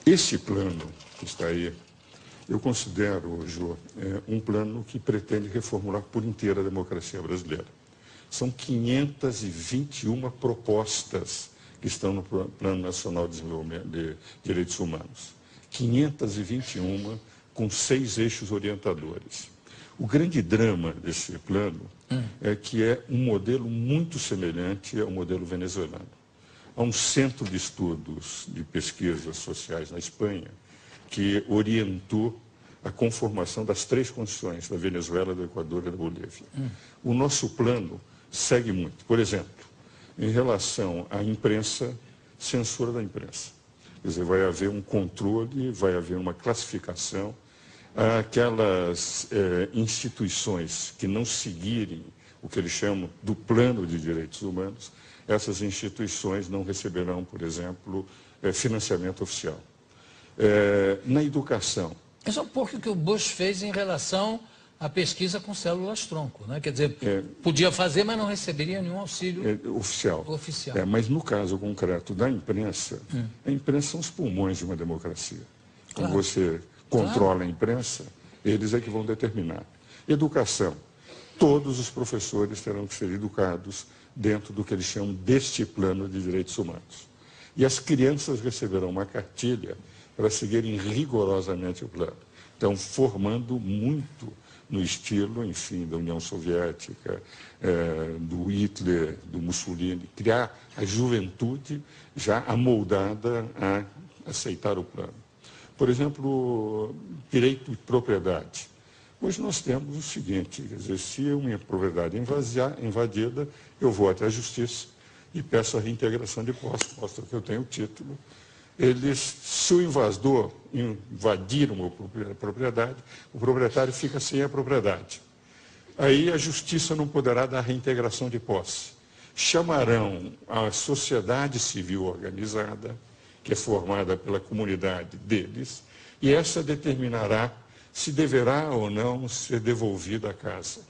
Esse plano que está aí, eu considero, Jô, um plano que pretende reformular por inteiro a democracia brasileira. São 521 propostas que estão no Plano Nacional de Desenvolvimento de Direitos Humanos. 521 com 6 eixos orientadores. O grande drama desse plano é que é um modelo muito semelhante ao modelo venezuelano. Há um centro de estudos de pesquisas sociais na Espanha que orientou a conformação das 3 condições da Venezuela, do Equador e da Bolívia. O nosso plano segue muito. Por exemplo, em relação à imprensa, censura da imprensa. Quer dizer, vai haver um controle, vai haver uma classificação. Aquelas instituições que não seguirem o que eles chamam do plano de direitos humanos, essas instituições não receberão, por exemplo, financiamento oficial. Na educação. Isso é um pouco o que o Bush fez em relação à pesquisa com células-tronco, né? Quer dizer, podia fazer, mas não receberia nenhum auxílio oficial. Mas no caso concreto da imprensa, a imprensa são os pulmões de uma democracia. Quando você controla a imprensa, eles é que vão determinar. Educação. Todos os professores terão que ser educados dentro do que eles chamam deste plano de direitos humanos. E as crianças receberão uma cartilha para seguirem rigorosamente o plano. Então, formando muito no estilo, enfim, da União Soviética, do Hitler, do Mussolini, criar a juventude já amoldada a aceitar o plano. Por exemplo, direito de propriedade. Hoje nós temos o seguinte, quer dizer, se a minha propriedade é invadida, eu vou até a justiça e peço a reintegração de posse, mostra que eu tenho o título. Se o invasor invadir uma propriedade, o proprietário fica sem a propriedade. Aí a justiça não poderá dar reintegração de posse. Chamarão a sociedade civil organizada, que é formada pela comunidade deles, e essa determinará se deverá ou não ser devolvida a casa.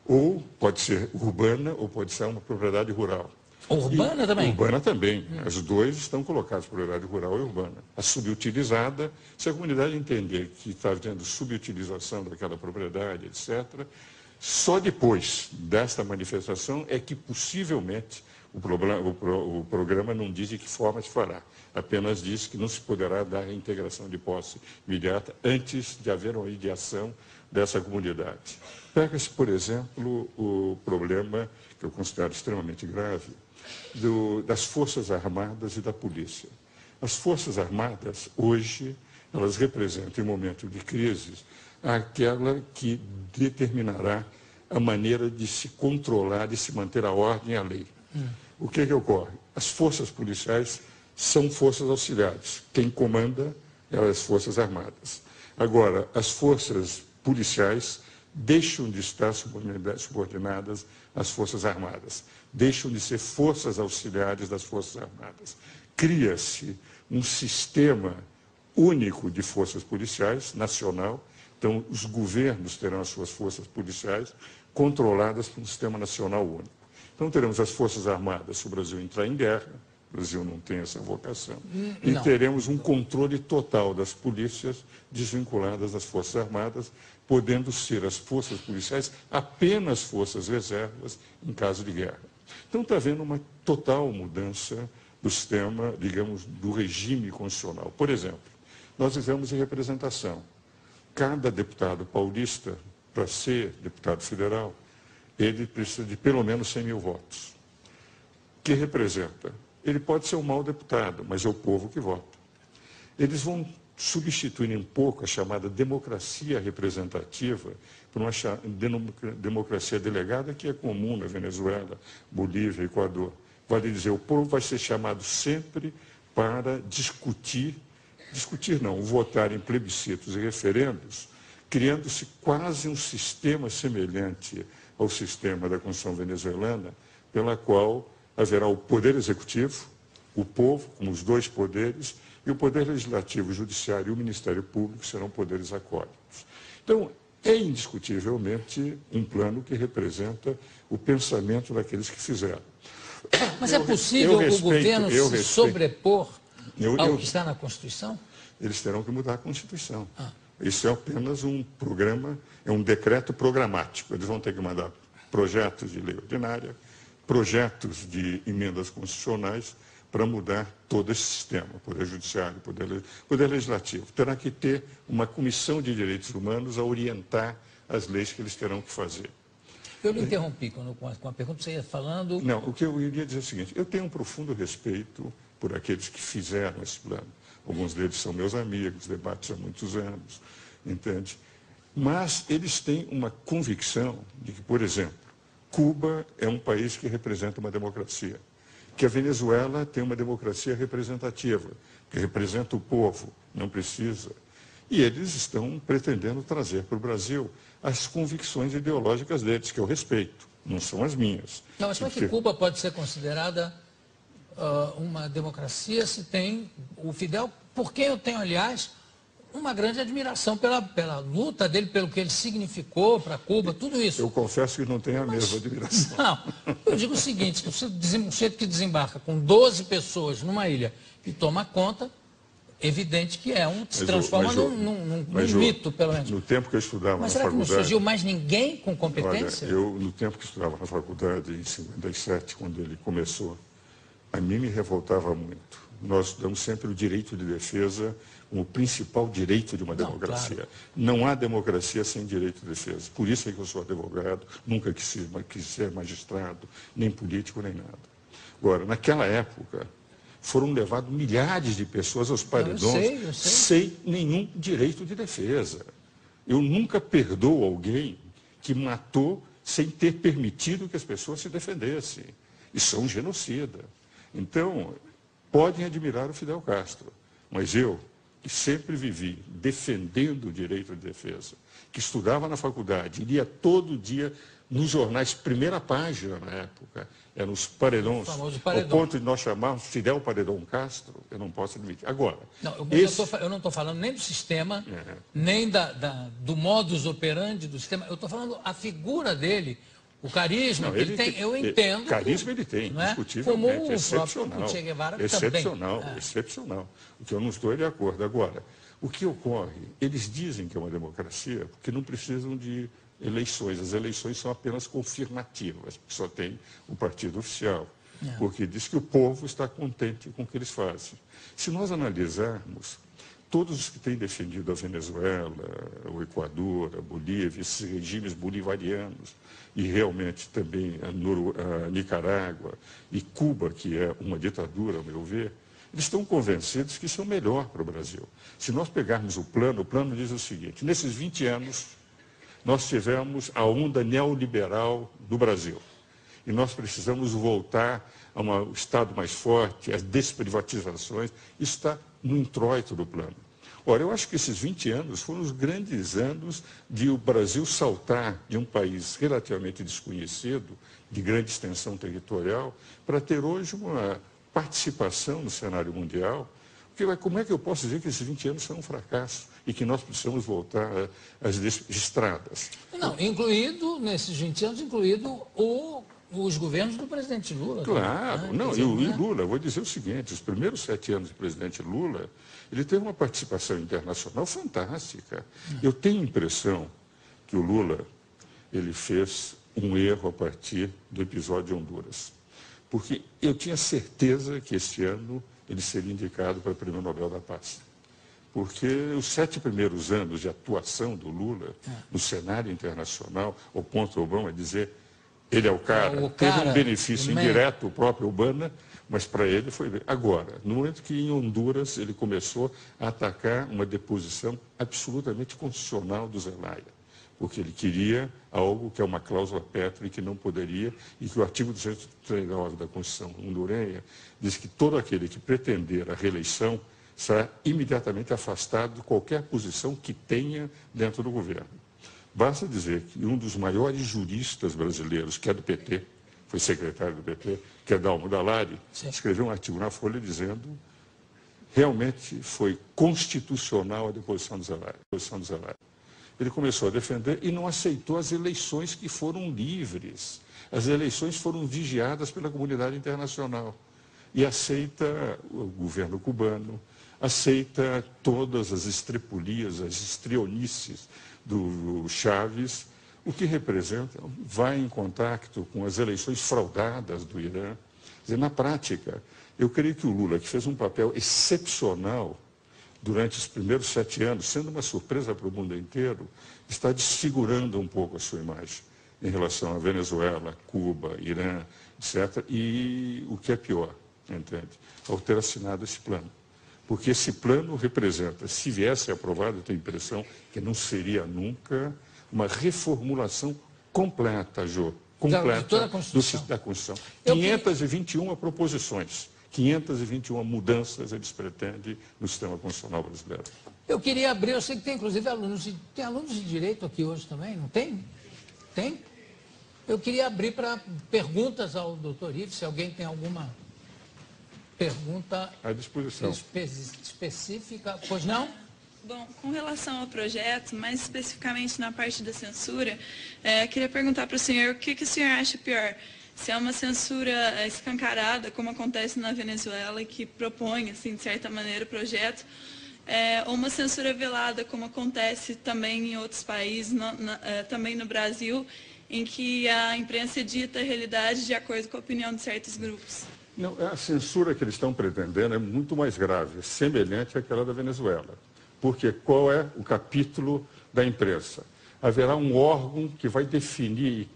Ou pode ser urbana, ou pode ser uma propriedade rural. Urbana também? Urbana também. As duas estão colocadas, propriedade rural e urbana. A subutilizada, se a comunidade entender que está havendo subutilização daquela propriedade, etc., só depois desta manifestação é que possivelmente o programa não diz de que forma se fará. Apenas diz que não se poderá dar a integração de posse imediata antes de haver uma ideação dessa comunidade. Pega-se, por exemplo, o problema, que eu considero extremamente grave, das Forças Armadas e da Polícia. As Forças Armadas, hoje, elas representam, em momento de crise, aquela que determinará a maneira de se controlar, de se manter a ordem e a lei. O que ocorre? As forças policiais são forças auxiliares. Quem comanda é as Forças Armadas. Agora, as forças policiais deixam de estar subordinadas às Forças Armadas, deixam de ser forças auxiliares das Forças Armadas. Cria-se um sistema único de forças policiais, nacional. Então, os governos terão as suas forças policiais controladas por um sistema nacional único. Então, teremos as Forças Armadas se o Brasil entrar em guerra, o Brasil não tem essa vocação, e teremos um controle total das polícias desvinculadas das Forças Armadas, podendo ser as forças policiais apenas forças reservas em caso de guerra. Então, está havendo uma total mudança do sistema, digamos, do regime constitucional. Por exemplo, nós vivemos em representação. Cada deputado paulista, para ser deputado federal, ele precisa de pelo menos 100 mil votos. Que representa? Ele pode ser um mau deputado, mas é o povo que vota. Eles vão substituir um pouco a chamada democracia representativa por uma democracia delegada que é comum na Venezuela, Bolívia, Equador. Vale dizer, o povo vai ser chamado sempre para discutir não, votar em plebiscitos e referendos, criando-se quase um sistema semelhante ao sistema da Constituição venezuelana, pela qual haverá o poder executivo, o povo, como os dois poderes, e o poder legislativo, o judiciário e o Ministério Público serão poderes acólitos. Então, é indiscutivelmente um plano que representa o pensamento daqueles que fizeram. Mas é possível o governo se sobrepor ao que está na Constituição? Eles terão que mudar a Constituição. Isso é apenas um programa, é um decreto programático. Eles vão ter que mandar projetos de lei ordinária, projetos de emendas constitucionais para mudar todo esse sistema, Poder Judiciário, Poder Legislativo. Terá que ter uma comissão de direitos humanos a orientar as leis que eles terão que fazer. Eu lhe interrompi com a pergunta, você ia falando... Não, o que eu iria dizer é o seguinte, eu tenho um profundo respeito por aqueles que fizeram esse plano. Alguns deles são meus amigos, debates há muitos anos, entende? Mas eles têm uma convicção de que, por exemplo, Cuba é um país que representa uma democracia, que a Venezuela tem uma democracia representativa, que representa o povo, não precisa. E eles estão pretendendo trazer para o Brasil as convicções ideológicas deles, que eu respeito, não são as minhas. Não, mas como é que Cuba pode ser considerada uma democracia se tem o Fidel, por quem eu tenho, aliás, uma grande admiração pela luta dele, pelo que ele significou para Cuba, tudo isso. Eu confesso que não tenho a mesma admiração. Não, eu digo o seguinte, um sujeito que desembarca com 12 pessoas numa ilha e toma conta, evidente que se transforma num mito, pelo menos. No tempo que eu estudava na faculdade... Mas será que não surgiu mais ninguém com competência? Olha, no tempo que eu estudava na faculdade, em 57, quando ele começou, a mim me revoltava muito. Nós damos sempre o direito de defesa como o principal direito de uma democracia. Claro. Não há democracia sem direito de defesa. Por isso é que eu sou advogado, nunca quis ser magistrado, nem político, nem nada. Agora, naquela época, foram levados milhares de pessoas aos paredões eu sei. sem nenhum direito de defesa. Eu nunca perdoo alguém que matou sem ter permitido que as pessoas se defendessem. Isso é um genocida. Então, podem admirar o Fidel Castro, mas eu, que sempre vivi defendendo o direito de defesa, que estudava na faculdade, lia todo dia nos jornais, primeira página na época, eram os paredões, ao ponto de nós chamarmos Fidel Paredão Castro, eu não posso admitir. Agora, eu não estou falando nem do sistema, nem do modus operandi do sistema, eu estou falando a figura dele, o carisma que ele tem, eu entendo. Carisma ele tem, indiscutivelmente, excepcional. O Che Guevara excepcional, também. Excepcional. O que eu não estou de acordo. Agora, o que ocorre? Eles dizem que é uma democracia porque não precisam de eleições. As eleições são apenas confirmativas, porque só tem o partido oficial. Porque diz que o povo está contente com o que eles fazem. Se nós analisarmos, todos os que têm defendido a Venezuela, o Equador, a Bolívia, esses regimes bolivarianos, e realmente também a Nicarágua e Cuba, que é uma ditadura, ao meu ver, eles estão convencidos que isso é o melhor para o Brasil. Se nós pegarmos o plano diz o seguinte, nesses 20 anos, nós tivemos a onda neoliberal do Brasil. E nós precisamos voltar a um Estado mais forte, as desprivatizações, isso está no introito do plano. Ora, eu acho que esses 20 anos foram os grandes anos de o Brasil saltar de um país relativamente desconhecido, de grande extensão territorial, para ter hoje uma participação no cenário mundial. Porque como é que eu posso dizer que esses 20 anos são um fracasso e que nós precisamos voltar às estradas? Não, nesses 20 anos, os governos do presidente Lula. Claro, e Lula, vou dizer o seguinte, os primeiros 7 anos do presidente Lula, ele teve uma participação internacional fantástica. Eu tenho a impressão que o Lula, ele fez um erro a partir do episódio de Honduras. Porque eu tinha certeza que este ano ele seria indicado para o Prêmio Nobel da Paz. Porque os 7 primeiros anos de atuação do Lula no cenário internacional, ao ponto do Obama dizer, ele é o cara, teve um benefício indireto, o próprio Obama, mas para ele foi bem. Agora, no momento que em Honduras ele começou a atacar uma deposição absolutamente constitucional do Zelaya, porque ele queria algo que é uma cláusula pétrea que não poderia, e que o artigo 239 da Constituição hondurenha diz que todo aquele que pretender a reeleição será imediatamente afastado de qualquer posição que tenha dentro do governo. Basta dizer que um dos maiores juristas brasileiros, que é do PT, foi secretário do PT, que é Dalmo Dallari, escreveu um artigo na Folha dizendo realmente foi constitucional a deposição do Zelaya. Ele começou a defender e não aceitou as eleições que foram livres. As eleições foram vigiadas pela comunidade internacional. e aceita o governo cubano, aceita todas as estrepulias, as estrionices do Chávez, o que representa, vai em contato com as eleições fraudadas do Irã. Quer dizer, na prática, eu creio que o Lula, que fez um papel excepcional durante os primeiros 7 anos, sendo uma surpresa para o mundo inteiro, está desfigurando um pouco a sua imagem em relação a Venezuela, Cuba, Irã, etc. E o que é pior, entende? Ao ter assinado esse plano. Porque esse plano representa, se viesse aprovado, eu tenho a impressão que não seria nunca uma reformulação completa, Jô, completa da Constituição. 521 proposições, 521 mudanças eles pretendem no sistema constitucional brasileiro. Eu queria abrir, eu sei que tem inclusive alunos de direito aqui hoje também, não tem? Tem? Eu queria abrir para perguntas ao doutor Ives, se alguém tem alguma pergunta à disposição específica. Pois não? Bom, com relação ao projeto, mais especificamente na parte da censura, queria perguntar para o senhor o que o senhor acha pior? Se é uma censura escancarada, como acontece na Venezuela, que propõe, assim, de certa maneira, o projeto, ou uma censura velada, como acontece também em outros países, também no Brasil, em que a imprensa dita a realidade de acordo com a opinião de certos grupos? Não, a censura que eles estão pretendendo é muito mais grave, semelhante àquela da Venezuela. Porque qual é o capítulo da imprensa? Haverá um órgão que vai definir e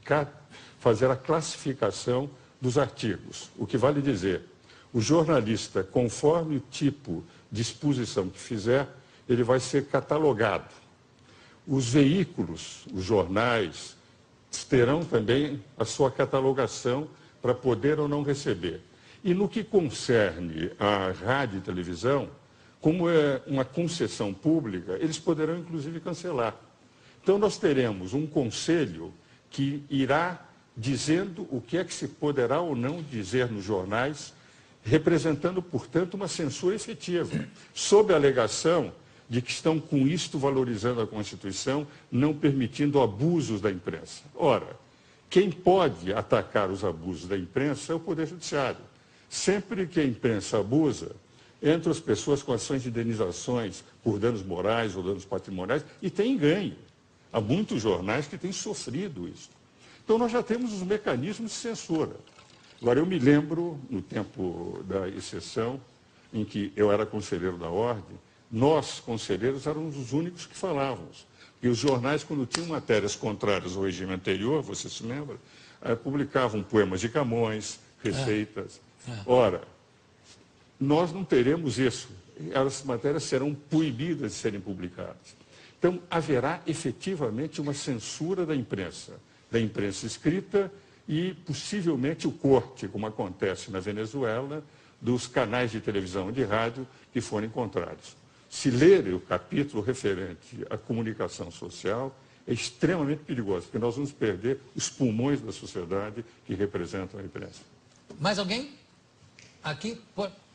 fazer a classificação dos artigos. O que vale dizer, o jornalista, conforme o tipo de exposição que fizer, ele vai ser catalogado. Os veículos, os jornais, terão também a sua catalogação para poder ou não receber. E no que concerne à rádio e televisão, como é uma concessão pública, eles poderão inclusive cancelar. Então nós teremos um conselho que irá dizendo o que é que se poderá ou não dizer nos jornais, representando, portanto, uma censura efetiva, sob a alegação de que estão com isto valorizando a Constituição, não permitindo abusos da imprensa. Ora, quem pode atacar os abusos da imprensa é o Poder Judiciário. Sempre que a imprensa abusa, entram as pessoas com ações de indenizações por danos morais ou danos patrimoniais e tem ganho. Há muitos jornais que têm sofrido isso. Então, nós já temos os mecanismos de censura. Agora, eu me lembro, no tempo da exceção, em que eu era conselheiro da Ordem, nós, conselheiros, éramos os únicos que falávamos. E os jornais, quando tinham matérias contrárias ao regime anterior, você se lembra, publicavam poemas de Camões, receitas. Ora, nós não teremos isso. As matérias serão proibidas de serem publicadas. Então, haverá efetivamente uma censura da imprensa escrita e, possivelmente, o corte, como acontece na Venezuela, dos canais de televisão e de rádio que forem contrários. Se ler o capítulo referente à comunicação social, é extremamente perigoso, porque nós vamos perder os pulmões da sociedade que representam a imprensa. Mais alguém? Aqui?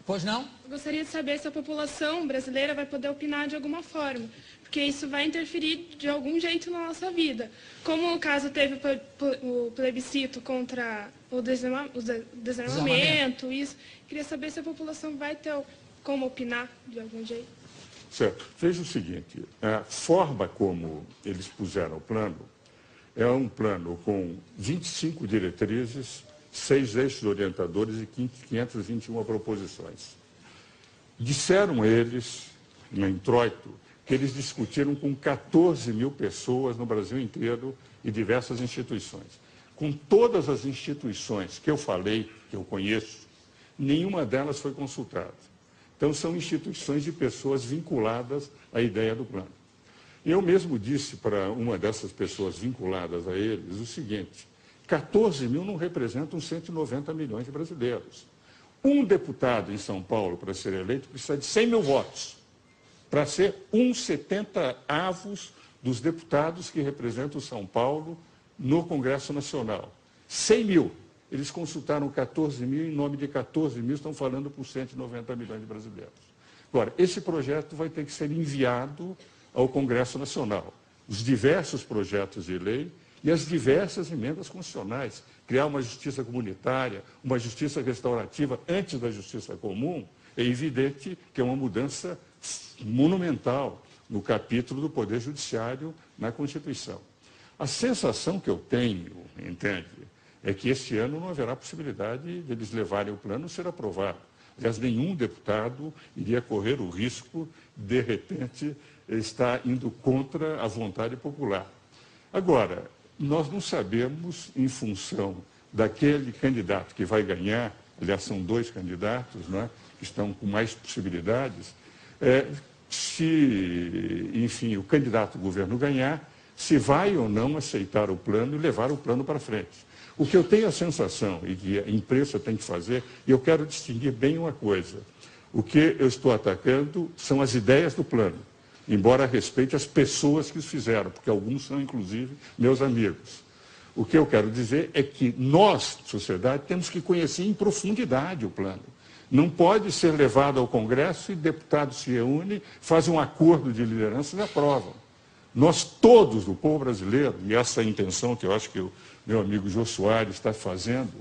Pois não? Eu gostaria de saber se a população brasileira vai poder opinar de alguma forma, porque isso vai interferir de algum jeito na nossa vida. Como o caso teve o plebiscito contra o desarmamento, isso. Queria saber se a população vai ter como opinar de algum jeito. Certo. Veja o seguinte, a forma como eles puseram o plano é um plano com 25 diretrizes, 6 eixos orientadores e 521 proposições. Disseram eles, no introito, que eles discutiram com 14 mil pessoas no Brasil inteiro e diversas instituições. Com todas as instituições que eu falei, que eu conheço, nenhuma delas foi consultada. Então, são instituições de pessoas vinculadas à ideia do plano. Eu mesmo disse para uma dessas pessoas vinculadas a eles o seguinte: 14 mil não representam 190 milhões de brasileiros. Um deputado em São Paulo, para ser eleito, precisa de 100 mil votos, para ser 1/70 dos deputados que representam São Paulo no Congresso Nacional. 100 mil. Eles consultaram 14 mil, em nome de 14 mil estão falando por 190 milhões de brasileiros. Agora, esse projeto vai ter que ser enviado ao Congresso Nacional. Os diversos projetos de lei e as diversas emendas constitucionais criar uma justiça comunitária, uma justiça restaurativa antes da justiça comum, é evidente que é uma mudança monumental no capítulo do Poder Judiciário na Constituição. A sensação que eu tenho, entende, é que este ano não haverá possibilidade de eles levarem o plano a ser aprovado. Aliás, nenhum deputado iria correr o risco, de repente, estar indo contra a vontade popular. Agora, nós não sabemos, em função daquele candidato que vai ganhar, aliás, são 2 candidatos, não é, que estão com mais possibilidades, se, enfim, o candidato do governo ganhar, se vai ou não aceitar o plano e levar o plano para frente. O que eu tenho a sensação, e que a imprensa tem que fazer, e eu quero distinguir bem uma coisa, o que eu estou atacando são as ideias do plano, embora respeite as pessoas que os fizeram, porque alguns são, inclusive, meus amigos. O que eu quero dizer é que nós, sociedade, temos que conhecer em profundidade o plano. Não pode ser levado ao Congresso e deputados se reúnem, fazem um acordo de liderança e aprovam. Nós todos, do povo brasileiro, e essa é a intenção que eu acho que o meu amigo Jô Soares está fazendo,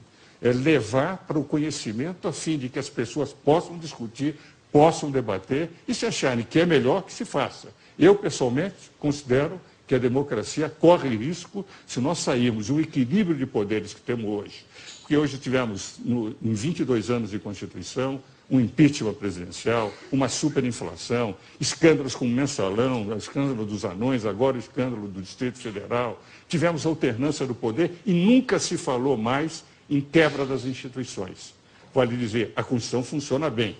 é levar para o conhecimento a fim de que as pessoas possam discutir, possam debater e se acharem que é melhor que se faça. Eu, pessoalmente, considero que a democracia corre risco se nós sairmos do equilíbrio de poderes que temos hoje. Porque hoje tivemos, em 22 anos de Constituição, um impeachment presidencial, uma superinflação, escândalos como o Mensalão, o escândalo dos anões, agora o escândalo do Distrito Federal. Tivemos alternância do poder e nunca se falou mais em quebra das instituições. Vale dizer, a Constituição funciona bem.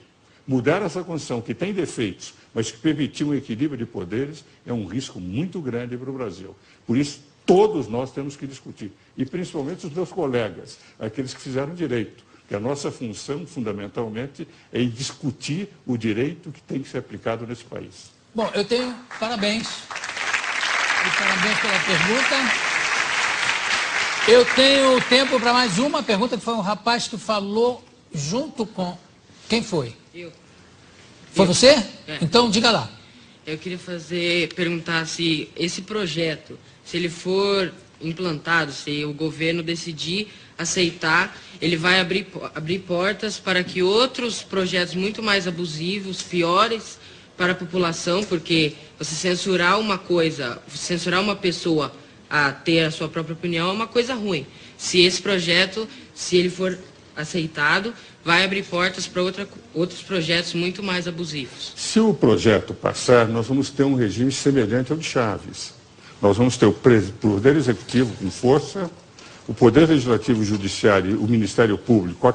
Mudar essa Constituição, que tem defeitos, mas que permitiu um equilíbrio de poderes, é um risco muito grande para o Brasil. Por isso, todos nós temos que discutir, e principalmente os meus colegas, aqueles que fizeram direito, que a nossa função, fundamentalmente, é discutir o direito que tem que ser aplicado nesse país. Bom, eu tenho parabéns. E parabéns pela pergunta. Eu tenho tempo para mais uma pergunta, que foi um rapaz que falou junto com... Quem foi? Eu. Foi você? É. Então, diga lá. Eu queria perguntar se esse projeto, se ele for implantado, se o governo decidir aceitar, ele vai abrir portas para que outros projetos muito mais abusivos, piores para a população, porque você censurar uma coisa, censurar uma pessoa a ter a sua própria opinião é uma coisa ruim. Se esse projeto, se ele for aceitado, vai abrir portas para outros projetos muito mais abusivos. Se o projeto passar, nós vamos ter um regime semelhante ao de Chaves. Nós vamos ter o Poder Executivo com força, o Poder Legislativo, o Judiciário e o Ministério Público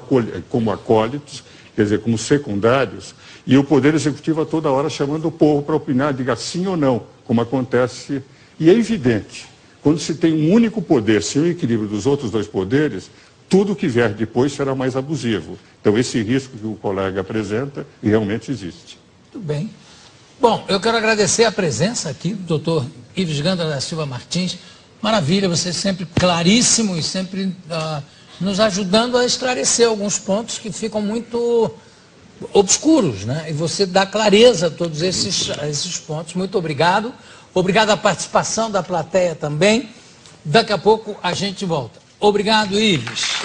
como acólitos, quer dizer, como secundários, e o Poder Executivo a toda hora chamando o povo para opinar, diga sim ou não, como acontece. E é evidente, quando se tem um único poder, sem o equilíbrio dos outros 2 poderes, tudo que vier depois será mais abusivo. Então, esse risco que o colega apresenta realmente existe. Tudo bem. Bom, eu quero agradecer a presença aqui do doutor Ives Gandra da Silva Martins. Maravilha, você sempre claríssimo e sempre nos ajudando a esclarecer alguns pontos que ficam muito obscuros, né? E você dá clareza a todos esses pontos. Muito obrigado. Obrigado à participação da plateia também. Daqui a pouco a gente volta. Obrigado, Ives.